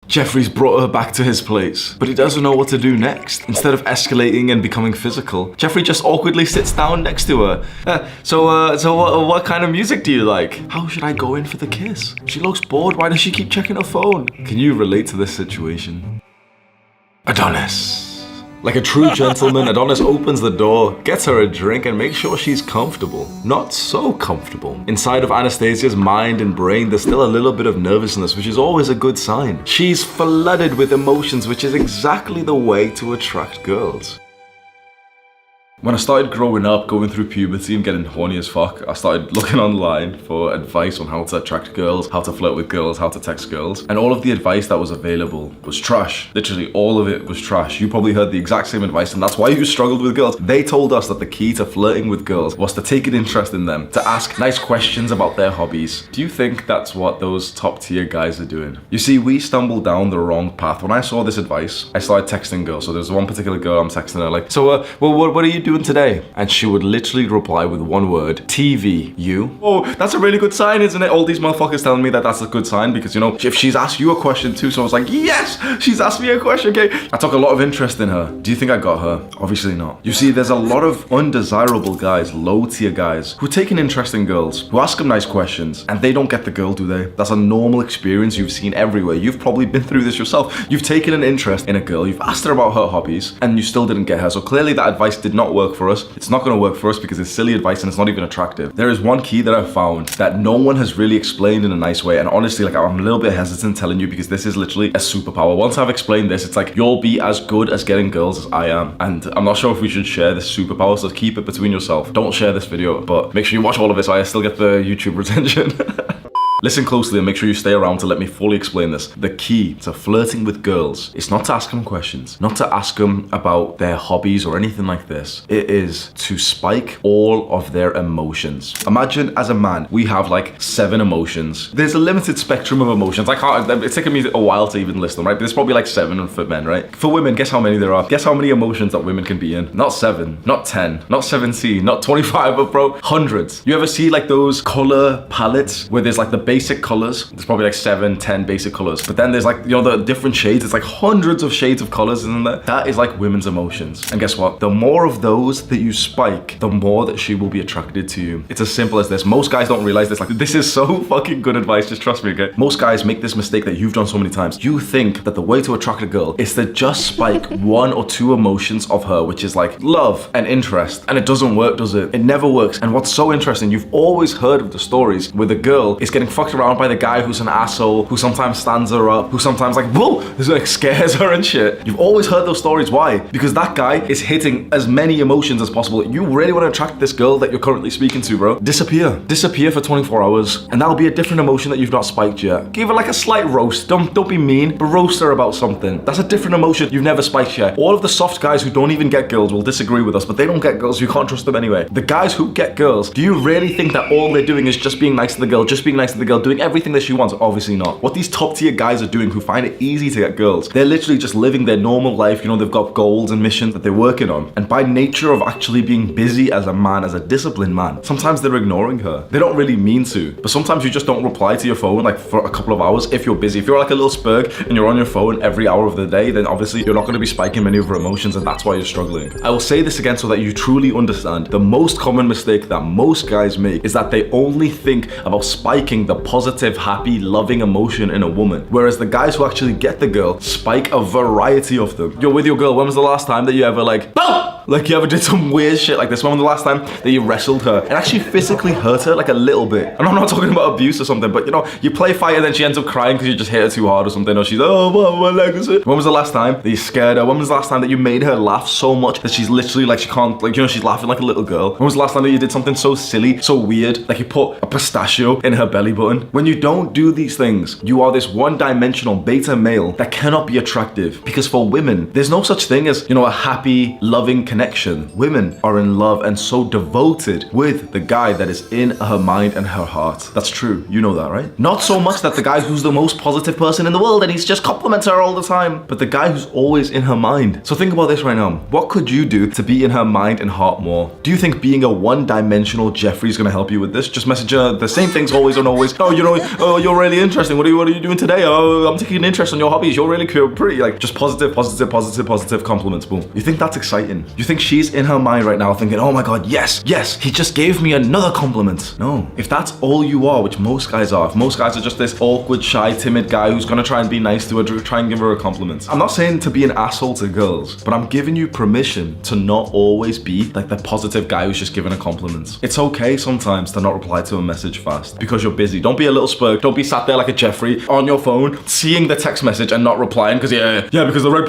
Jeffrey's brought her back to his place, but he doesn't know what to do next. Instead of escalating and becoming physical, Jeffrey just awkwardly sits down next to her. So what kind of music do you like? How should I go in for the kiss? She looks bored. Why does she keep checking her phone? Can you relate to this situation? Adonis. Like a true gentleman, Adonis opens the door, gets her a drink, and makes sure she's comfortable. Not so comfortable. Inside of Anastasia's mind and brain, there's still a little bit of nervousness, which is always a good sign. She's flooded with emotions, which is exactly the way to attract girls. When I started growing up, going through puberty and getting horny as fuck, I started looking online for advice on how to attract girls, how to flirt with girls, how to text girls. And all of the advice that was available was trash. Literally all of it was trash. You probably heard the exact same advice, and that's why you struggled with girls. They told us that the key to flirting with girls was to take an interest in them, to ask nice questions about their hobbies. Do you think that's what those top tier guys are doing? You see, we stumbled down the wrong path. When I saw this advice, I started texting girls. So there's one particular girl I'm texting her like, so what are you doing today? And she would literally reply with one word: TV. You? Oh, that's a really good sign, isn't it? All these motherfuckers telling me that that's a good sign because, you know, if she's asked you a question too, so I was like, yes, she's asked me a question, okay? I took a lot of interest in her. Do you think I got her? Obviously not. You see, there's a lot of undesirable guys, low tier guys, who take an interest in girls, who ask them nice questions, and they don't get the girl, do they? That's a normal experience you've seen everywhere. You've probably been through this yourself. You've taken an interest in a girl, you've asked her about her hobbies, and you still didn't get her. So clearly that advice did not work for us. It's not going to work for us because it's silly advice and it's not even attractive. There is one key that I've found that no one has really explained in a nice way, and honestly, like, I'm a little bit hesitant telling you because this is literally a superpower. Once I've explained this, it's like you'll be as good as getting girls as I am, and I'm not sure if we should share this superpower, so keep it between yourself. Don't share this video, but make sure you watch all of it so I still get the YouTube retention. Listen closely and make sure you stay around to let me fully explain this. The key to flirting with girls is not to ask them questions, not to ask them about their hobbies or anything like this. It is to spike all of their emotions. Imagine as a man, we have like 7 emotions. There's a limited spectrum of emotions. It's taken me a while to even list them, right? But there's probably like 7 for men, right? For women, guess how many there are? Guess how many emotions that women can be in? Not 7, not 10, not 17, not 25, but bro, hundreds. You ever see like those color palettes where there's like the basic colors? There's probably like 7, 10 basic colors, but then there's like, you know, the different shades. It's like hundreds of shades of colors, isn't there? That is like women's emotions. And guess what? The more of those that you spike, the more that she will be attracted to you. It's as simple as this. Most guys don't realize this. Like, this is so fucking good advice. Just trust me, okay? Most guys make this mistake that you've done so many times. You think that the way to attract a girl is to just spike 1 or 2 emotions of her, which is like love and interest. And it doesn't work, does it? It never works. And what's so interesting, you've always heard of the stories where the girl is getting fucked around by the guy who's an asshole, who sometimes stands her up, who sometimes like, whoa, this like scares her and shit. You've always heard those stories. Why? Because that guy is hitting as many emotions as possible. You really want to attract this girl that you're currently speaking to, bro. Disappear for 24 hours, and that'll be a different emotion that you've not spiked yet. Give her like a slight roast. Don't be mean, but roast her about something. That's a different emotion you've never spiked yet. All of the soft guys who don't even get girls will disagree with us, but they don't get girls. You can't trust them anyway. The guys who get girls, do you really think that all they're doing is just being nice to the girl, doing everything that she wants? Obviously not. What these top tier guys are doing who find it easy to get girls, they're literally just living their normal life. You know, they've got goals and missions that they're working on, and by nature of actually being busy as a man, as a disciplined man, sometimes they're ignoring her. They don't really mean to, but sometimes you just don't reply to your phone like for a couple of hours if you're busy. If you're like a little spurg and you're on your phone every hour of the day, then obviously you're not going to be spiking many of her emotions, and that's why you're struggling. I will say this again so that you truly understand. The most common mistake that most guys make is that they only think about spiking the positive, happy, loving emotion in a woman, whereas the guys who actually get the girl spike a variety of them. You're with your girl, when was the last time that you ever like, BOOM! Like you ever did some weird shit like this? When was the last time that you wrestled her and actually physically hurt her like a little bit? And I'm not talking about abuse or something, but you know, you play fight and then she ends up crying because you just hit her too hard or something, or she's, oh, my leg is it? When was the last time that you scared her? When was the last time that you made her laugh so much that she's literally like, she can't, like, you know, she's laughing like a little girl? When was the last time that you did something so silly, so weird, like you put a pistachio in her belly button? When you don't do these things, you are this one-dimensional beta male that cannot be attractive, because for women, there's no such thing as, you know, a happy, loving connection connection. Women are in love and so devoted with the guy that is in her mind and her heart. That's true. You know that, right? Not so much that the guy who's the most positive person in the world and he's just compliments her all the time, but the guy who's always in her mind. So think about this right now. What could you do to be in her mind and heart more? Do you think being a one-dimensional Jeffrey is gonna help you with this? Just message her the same things always and always. Oh, you know, oh, you're really interesting. What are you doing today? Oh, I'm taking an interest in your hobbies. You're really cool, pretty. Like just positive compliments. Boom. You think that's exciting? You think she's in her mind right now thinking, oh my God, yes, he just gave me another compliment. No. If that's all you are, which most guys are, if most guys are just this awkward, shy, timid guy who's gonna try and be nice to her, try and give her a compliment. I'm not saying to be an asshole to girls, but I'm giving you permission to not always be like the positive guy who's just giving a compliment. It's okay sometimes to not reply to a message fast because you're busy. Don't be a little spurg. Don't be sat there like a Jeffrey on your phone, seeing the text message and not replying because because the red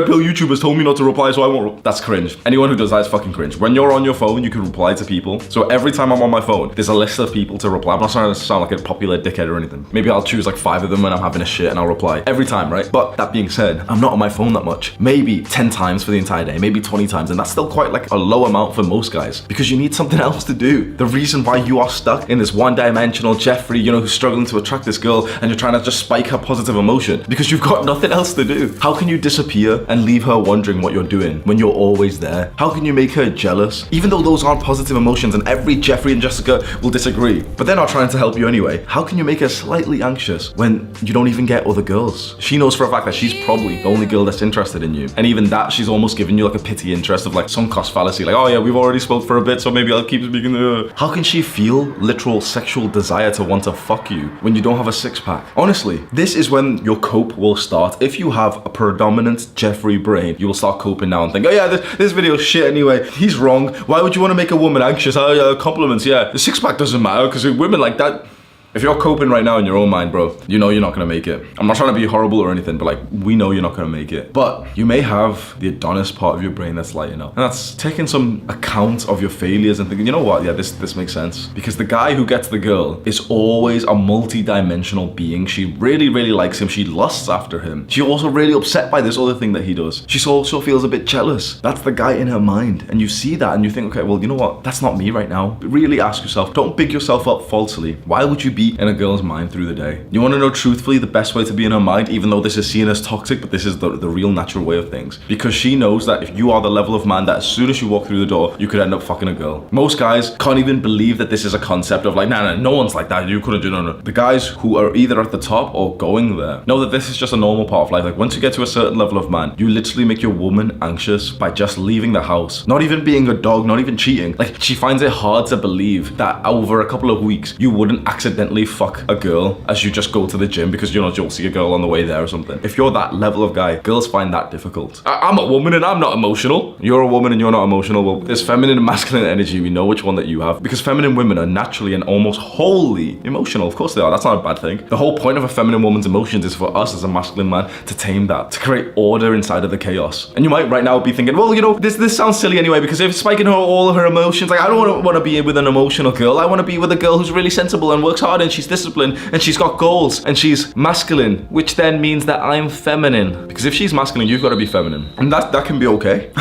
pill YouTubers told me not to reply, so I won't. That's cringe. Anyone who does that is fucking cringe. When you're on your phone, you can reply to people. So every time I'm on my phone, there's a list of people to reply. I'm not trying to sound like a popular dickhead or anything. Maybe I'll choose like 5 of them when I'm having a shit and I'll reply every time, right? But that being said, I'm not on my phone that much. Maybe 10 times for the entire day, maybe 20 times, and that's still quite like a low amount for most guys because you need something else to do. The reason why you are stuck in this one-dimensional Jeffrey, you know, who's struggling to attract this girl and you're trying to just spike her positive emotion because you've got nothing else to do. How can you disappear and leave her wondering what you're doing when you're always there? How can you make her jealous? Even though those aren't positive emotions and every Jeffrey and Jessica will disagree, but they're not trying to help you anyway. How can you make her slightly anxious when you don't even get other girls? She knows for a fact that she's probably the only girl that's interested in you. And even that, she's almost giving you like a pity interest of like sunk cost fallacy. Like, oh yeah, we've already spoke for a bit, so maybe I'll keep speaking to her. How can she feel literal sexual desire to want to fuck you when you don't have a six-pack? Honestly, this is when your cope will start. If you have a predominant Jeffrey brain, you will start coping now and think, oh yeah, this video's shit anyway. He's wrong. Why would you want to make a woman anxious? Compliments, yeah. The six-pack doesn't matter because women like that. If you're coping right now in your own mind, bro, you know you're not gonna make it. I'm not trying to be horrible or anything, but like, we know you're not gonna make it. But you may have the Adonis part of your brain that's lighting up. And that's taking some account of your failures and thinking, you know what, yeah, this makes sense. Because the guy who gets the girl is always a multi-dimensional being. She really, really likes him. She lusts after him. She's also really upset by this other thing that he does. She also feels a bit jealous. That's the guy in her mind. And you see that and you think, okay, well, you know what? That's not me right now. But really ask yourself, don't big yourself up falsely. Why would you be in a girl's mind through the day? You want to know truthfully the best way to be in her mind, even though this is seen as toxic, but this is the real natural way of things? Because she knows that if you are the level of man that as soon as you walk through the door, you could end up fucking a girl. Most guys can't even believe that this is a concept of like, nah, no one's like that. You couldn't do no. The guys who are either at the top or going there know that this is just a normal part of life. Like once you get to a certain level of man, you literally make your woman anxious by just leaving the house. Not even being a dog, not even cheating. Like she finds it hard to believe that over a couple of weeks, you wouldn't accidentally fuck a girl as you just go to the gym because you'll see a girl on the way there or something. If you're that level of guy, girls find that difficult. I'm a woman and I'm not emotional. You're a woman and you're not emotional. Well, there's feminine and masculine energy. We know which one that you have because feminine women are naturally and almost wholly emotional. Of course they are. That's not a bad thing. The whole point of a feminine woman's emotions is for us as a masculine man to tame that, to create order inside of the chaos. And you might right now be thinking, well, you know, this sounds silly anyway because if spiking all of her emotions, like I don't want to be with an emotional girl. I want to be with a girl who's really sensible and works hard and she's disciplined and she's got goals and she's masculine, which then means that I'm feminine. Because if she's masculine, you've got to be feminine. And that can be okay.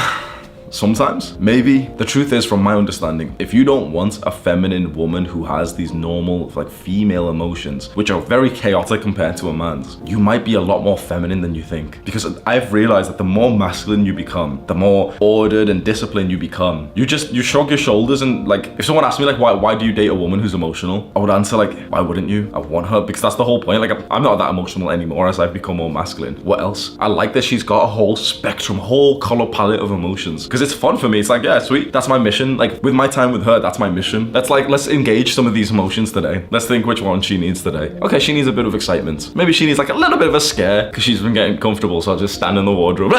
Sometimes, maybe. The truth is, from my understanding, if you don't want a feminine woman who has these normal, like female emotions, which are very chaotic compared to a man's, you might be a lot more feminine than you think. Because I've realized that the more masculine you become, the more ordered and disciplined you become. You shrug your shoulders and like, if someone asked me like, why do you date a woman who's emotional? I would answer like, why wouldn't you? I want her because that's the whole point. Like I'm not that emotional anymore as I've become more masculine. What else? I like that she's got a whole spectrum, whole color palette of emotions. Because it's fun for me. It's like, yeah, sweet. That's my mission. Like with my time with her, that's my mission. Let's engage some of these emotions today. Let's think which one she needs today. Okay, she needs a bit of excitement. Maybe she needs like a little bit of a scare because she's been getting comfortable. So I'll just stand in the wardrobe.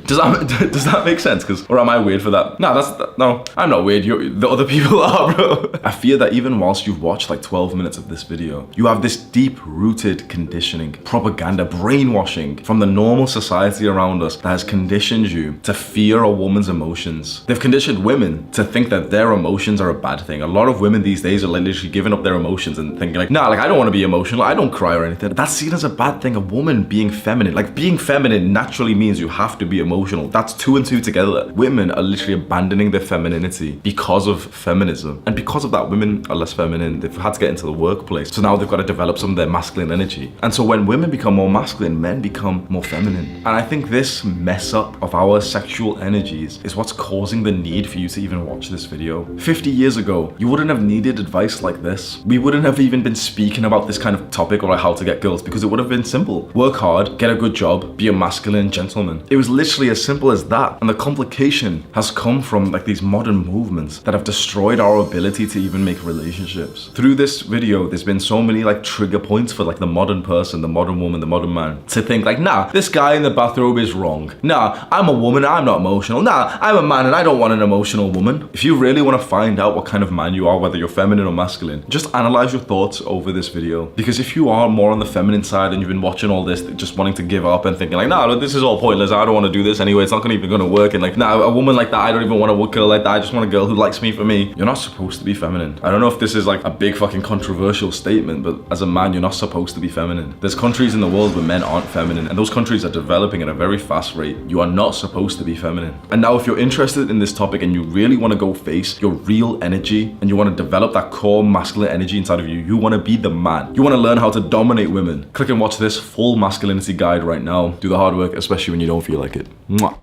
Does that make sense? Or am I weird for that? No, I'm not weird. The other people are, bro. I fear that even whilst you've watched like 12 minutes of this video, you have this deep-rooted conditioning, propaganda, brainwashing from the normal society around us that has conditioned you to fear a woman's emotions. They've conditioned women to think that their emotions are a bad thing. A lot of women these days are like literally giving up their emotions and thinking like, nah, like I don't want to be emotional. I don't cry or anything. That's seen as a bad thing. A woman being feminine, like being feminine naturally means you have to be emotional. emotional. That's two and two together. Women are literally abandoning their femininity because of feminism. And because of that, women are less feminine. They've had to get into the workplace. So now they've got to develop some of their masculine energy. And so when women become more masculine, men become more feminine. And I think this mess up of our sexual energies is what's causing the need for you to even watch this video. 50 years ago, you wouldn't have needed advice like this. We wouldn't have even been speaking about this kind of topic or like how to get girls, because it would have been simple. Work hard, get a good job, be a masculine gentleman. It was literally as simple as that. And the complication has come from like these modern movements that have destroyed our ability to even make relationships. Through this video, there's been so many like trigger points for like the modern person, the modern woman, the modern man to think like, nah, this guy in the bathrobe is wrong. Nah, I'm a woman, I'm not emotional. Nah, I'm a man and I don't want an emotional woman. If you really want to find out what kind of man you are, whether you're feminine or masculine, just analyze your thoughts over this video. Because if you are more on the feminine side and you've been watching all this, just wanting to give up and thinking like, nah, this is all pointless, I don't want to do this anyway, it's not even gonna work, and like, nah, a woman like that, I don't even want a girl like that, I just want a girl who likes me for me. You're not supposed to be feminine. I don't know if this is like a big fucking controversial statement, but as a man, you're not supposed to be feminine. There's countries in the world where men aren't feminine, and those countries are developing at a very fast rate. You are not supposed to be feminine. And now if you're interested in this topic and you really want to go face your real energy and you want to develop that core masculine energy inside of you, you want to be the man. You want to learn how to dominate women. Click and watch this full masculinity guide right now. Do the hard work, especially when you don't feel like it. Mwah.